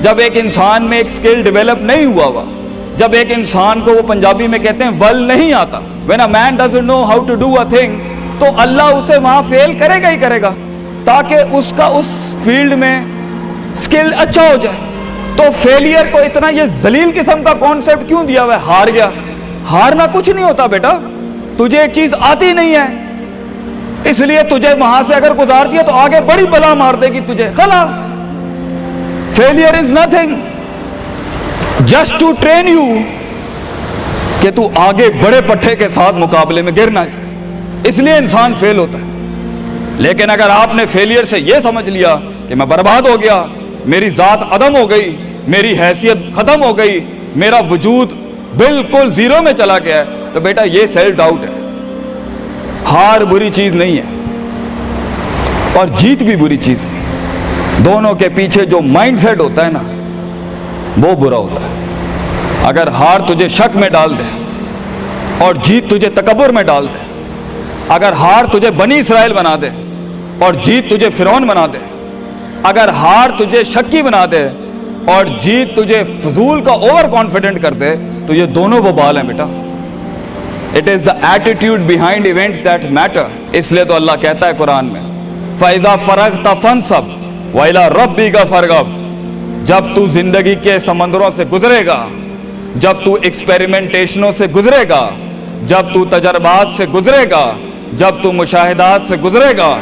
جب ایک انسان میں ایک سکل ڈیولپ نہیں ہوا جب ایک انسان کو وہ پنجابی میں کہتے ہیں ول نہیں آتا, when a man doesn't know how to do a thing, تو اللہ اسے وہاں فیل کرے گا ہی کرے گا تاکہ اس کا اس فیلڈ میں سکل اچھا ہو جائے. تو فیلئر کو اتنا یہ ذلیل قسم کا کانسیپٹ کیوں دیا ہوا ہے؟ ہار گیا. ہارنا کچھ نہیں ہوتا بیٹا, تجھے ایک چیز آتی نہیں ہے اس لیے تجھے وہاں سے اگر گزار دیا تو آگے بڑی بلا مار دے گی تجھے, خلاص. Failure is nothing just to train you کہ تو آگے بڑے پٹھے کے ساتھ مقابلے میں گر نہ جائے, اس لیے انسان فیل ہوتا ہے. لیکن اگر آپ نے فیلئر سے یہ سمجھ لیا کہ میں برباد ہو گیا, میری ذات عدم ہو گئی, میری حیثیت ختم ہو گئی, میرا وجود بالکل زیرو میں چلا گیا ہے, تو بیٹا یہ سیلف ڈاؤٹ ہے. ہار بری چیز نہیں ہے اور جیت بھی بری چیز نہیں, دونوں کے پیچھے جو مائنڈ سیٹ ہوتا ہے نا وہ برا ہوتا ہے. اگر ہار تجھے شک میں ڈال دے اور جیت تجھے تکبر میں ڈال دے, اگر ہار تجھے بنی اسرائیل بنا دے اور جیت تجھے فرعون بنا دے, اگر ہار تجھے شکی بنا دے اور جیت تجھے فضول کا اوور کانفیڈنٹ کر دے, تو یہ دونوں وبال ہیں بیٹا. It is the attitude behind events that matter. اس لیے تو اللہ کہتا ہے قرآن میں فَإِذَا فَرَغْتَ فَانْصَبْ وَإِلَىٰ رَبِّكَ فَارْغَب. جب تو زندگی کے سمندروں سے گزرے گا, جب تو ایکسپیریمنٹیشنوں سے گزرے گا, جب تو تجربات سے گزرے گا, جب تو مشاہدات سے گزرے گا,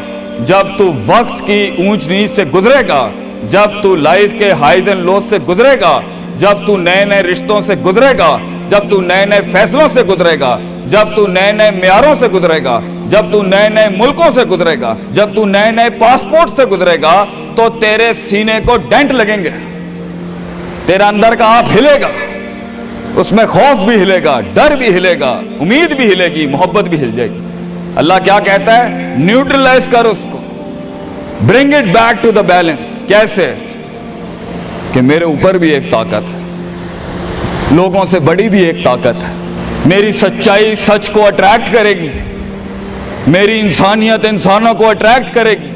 جب تو وقت کی اونچ نیچ سے گزرے گا, جب تو لائف کے ہائیز اینڈ لوز سے گزرے گا, جب تو نئے نئے رشتوں سے گزرے گا, جب تو نئے نئے فیصلوں سے گزرے گا, جب تو نئے نئے معیاروں سے گزرے گا, جب تو نئے نئے ملکوں سے گزرے گا, جب تو نئے نئے پاسپورٹ سے گزرے گا, تو تیرے سینے کو ڈینٹ لگیں گے, تیرا اندر کا آپ ہلے گا, اس میں خوف بھی ہلے گا, ڈر بھی ہلے گا, امید بھی ہلے گی, محبت بھی ہل جائے گی. اللہ کیا کہتا ہے؟ نیوٹرلائز کر اس کو, bring it back to the balance. کیسے؟ کہ میرے اوپر بھی ایک طاقت ہے, لوگوں سے بڑی بھی ایک طاقت ہے, میری سچائی سچ کو اٹریکٹ کرے گی, میری انسانیت انسانوں کو اٹریکٹ کرے گی,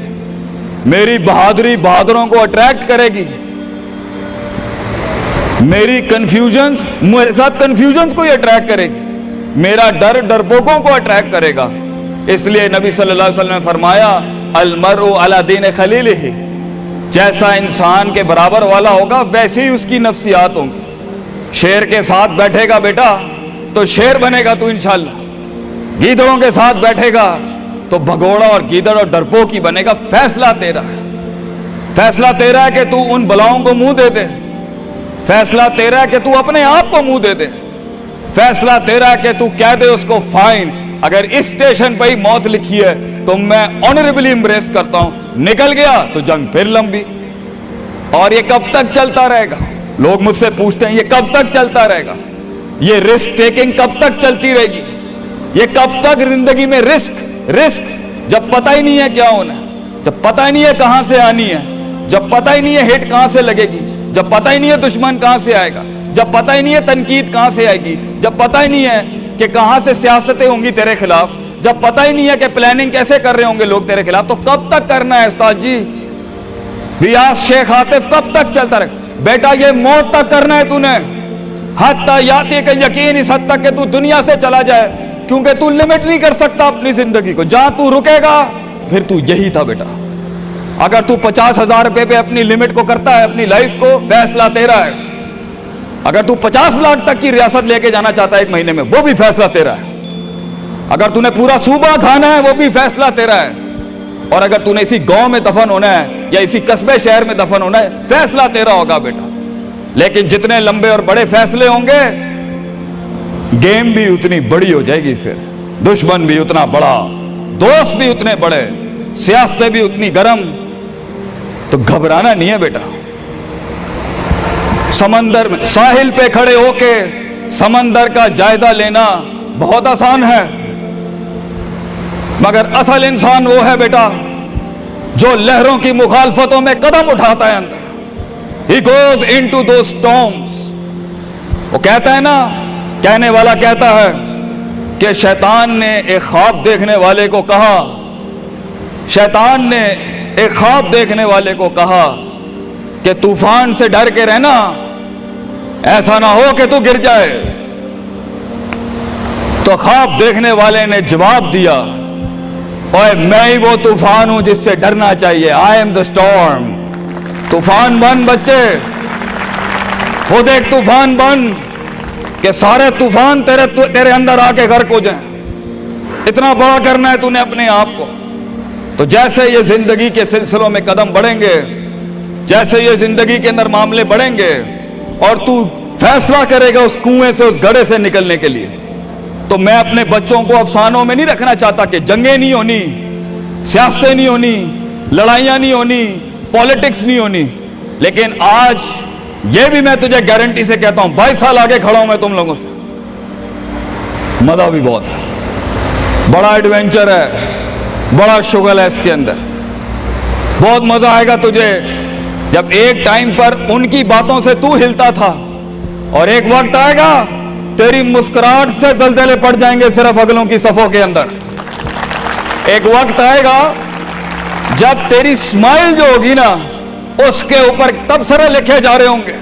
میری بہادری بہادروں کو اٹریکٹ کرے گی, میری کنفیوژنز میرے ساتھ کنفیوژنز کو ہی اٹریکٹ کرے گی, میرا ڈر ڈرپوکوں کو اٹریکٹ کرے گا. اس لیے نبی صلی اللہ علیہ وسلم نے فرمایا المرء علی دین خلیلہ, جیسا انسان کے برابر والا ہوگا ویسے ہی اس کی نفسیات ہوں گی. شیر کے ساتھ بیٹھے گا بیٹا تو شیر بنے گا تو انشاءاللہ, گیدڑوں کے ساتھ بیٹھے گا تو بھگوڑا اور گیدڑ اور ڈرپوک ہی بنے گا. فیصلہ تیرا ہے, فیصلہ تیرا ہے کہ تو ان بلاؤں کو منہ دے دے, فیصلہ تیرا ہے کہ تو اپنے آپ کو منہ دے دے, فیصلہ تیرا ہے کہ تو کہہ دے اس کو فائن, اگر اس اسٹیشن پہ ہی موت لکھی ہے تو میں آنریبلی امبریس کرتا ہوں, نکل گیا تو جنگ پھر لمبی. اور یہ کب تک چلتا رہے گا؟ لوگ مجھ سے پوچھتے ہیں یہ کب تک چلتا رہے گا, یہ رسک ٹیکنگ کب تک چلتی رہے گی, یہ کب تک زندگی میں رسک جب پتہ ہی نہیں ہے کیا ہونا ہے, جب پتہ ہی نہیں ہے کہاں سے آنی ہے, جب پتہ ہی نہیں ہے ہٹ کہاں سے لگے گی, جب پتہ ہی نہیں ہے دشمن کہاں سے آئے گا, جب پتہ ہی نہیں ہے تنقید کہاں سے آئے گی, جب پتہ ہی نہیں ہے کہ کہاں سے سیاستیں ہوں گی تیرے خلاف, جب پتہ ہی نہیں ہے کہ پلاننگ کیسے کر رہے ہوں گے لوگ تیرے خلاف, تو کب تک کرنا ہے استاد جی؟ ریاض شیخ عاطف کب تک چلتا رہے؟ بیٹا یہ موت تک کرنا ہے تو نے, حتی یاتی کہ یقین اس حد تک کہ تو دنیا سے چلا جائے, کیونکہ تو لمٹ نہیں کر سکتا اپنی زندگی کو, جہاں تو رکے گا پھر تو یہی تھا بیٹا. اگر تو 50,000 روپے پہ اپنی لمٹ کو کرتا ہے اپنی لائف کو, فیصلہ تیرا ہے. اگر تو 50 لاکھ تک کی ریاست لے کے جانا چاہتا ہے ایک مہینے میں, وہ بھی فیصلہ تیرا ہے. اگر تو نے پورا صوبہ کھانا ہے وہ بھی فیصلہ تیرا ہے. اور اگر تو نے اسی گاؤں میں دفن ہونا ہے یا اسی قصبے شہر میں دفن ہونا ہے, فیصلہ تیرا ہوگا بیٹا. لیکن جتنے لمبے اور بڑے فیصلے ہوں گے, گیم بھی اتنی بڑی ہو جائے گی, پھر دشمن بھی اتنا بڑا, دوست بھی اتنے بڑے, سیاستیں بھی اتنی گرم. تو گھبرانا نہیں ہے بیٹا. سمندر میں ساحل پہ کھڑے ہو کے سمندر کا جائزہ لینا بہت آسان ہے, مگر اصل انسان وہ ہے بیٹا جو لہروں کی مخالفتوں میں قدم اٹھاتا ہے اندر. He goes into those storms. وہ کہتا ہے نا, کہنے والا کہتا ہے کہ شیطان نے ایک خواب دیکھنے والے کو کہا, شیطان نے ایک خواب دیکھنے والے کو کہا کہ طوفان سے ڈر کے رہنا، ایسا نہ ہو کہ تو گر جائے۔ تو خواب دیکھنے والے نے جواب دیا، اوے میں ہی وہ طوفان ہوں جس سے ڈرنا چاہیے، آئی ایم دا اسٹارم۔ طوفان بن بچے، خود ایک طوفان بن کہ سارے طوفان تیرے اندر آ کے غرق ہو جائیں۔ اتنا بڑا کرنا ہے تو نے اپنے آپ کو۔ تو جیسے یہ زندگی کے سلسلوں میں قدم بڑھیں گے، جیسے یہ زندگی کے اندر معاملے بڑھیں گے اور تو فیصلہ کرے گا اس کنویں سے، اس گڑھے سے نکلنے کے لیے، تو میں اپنے بچوں کو افسانوں میں نہیں رکھنا چاہتا کہ جنگیں نہیں ہونی، سیاستیں نہیں ہونی، لڑائیاں نہیں ہونی، پالیٹکس نہیں ہونی، لیکن آج یہ بھی میں تجھے گارنٹی سے کہتا ہوں 22 سال آگے کھڑا ہوں میں تم لوگوں سے، مزہ بھی بہت ہے، بڑا ایڈونچر ہے، بڑا شغل ہے اس کے اندر، بہت مزہ آئے گا تجھے جب ایک ٹائم پر ان کی باتوں سے تو ہلتا تھا اور ایک وقت آئے گا تیری مسکراہٹ سے زلزلے پڑ جائیں گے صرف اگلوں کی صفوں کے اندر۔ ایک وقت آئے گا جب تیری اسمائل جو ہوگی نا اس کے اوپر تبصرے لکھے جا رہے ہوں گے۔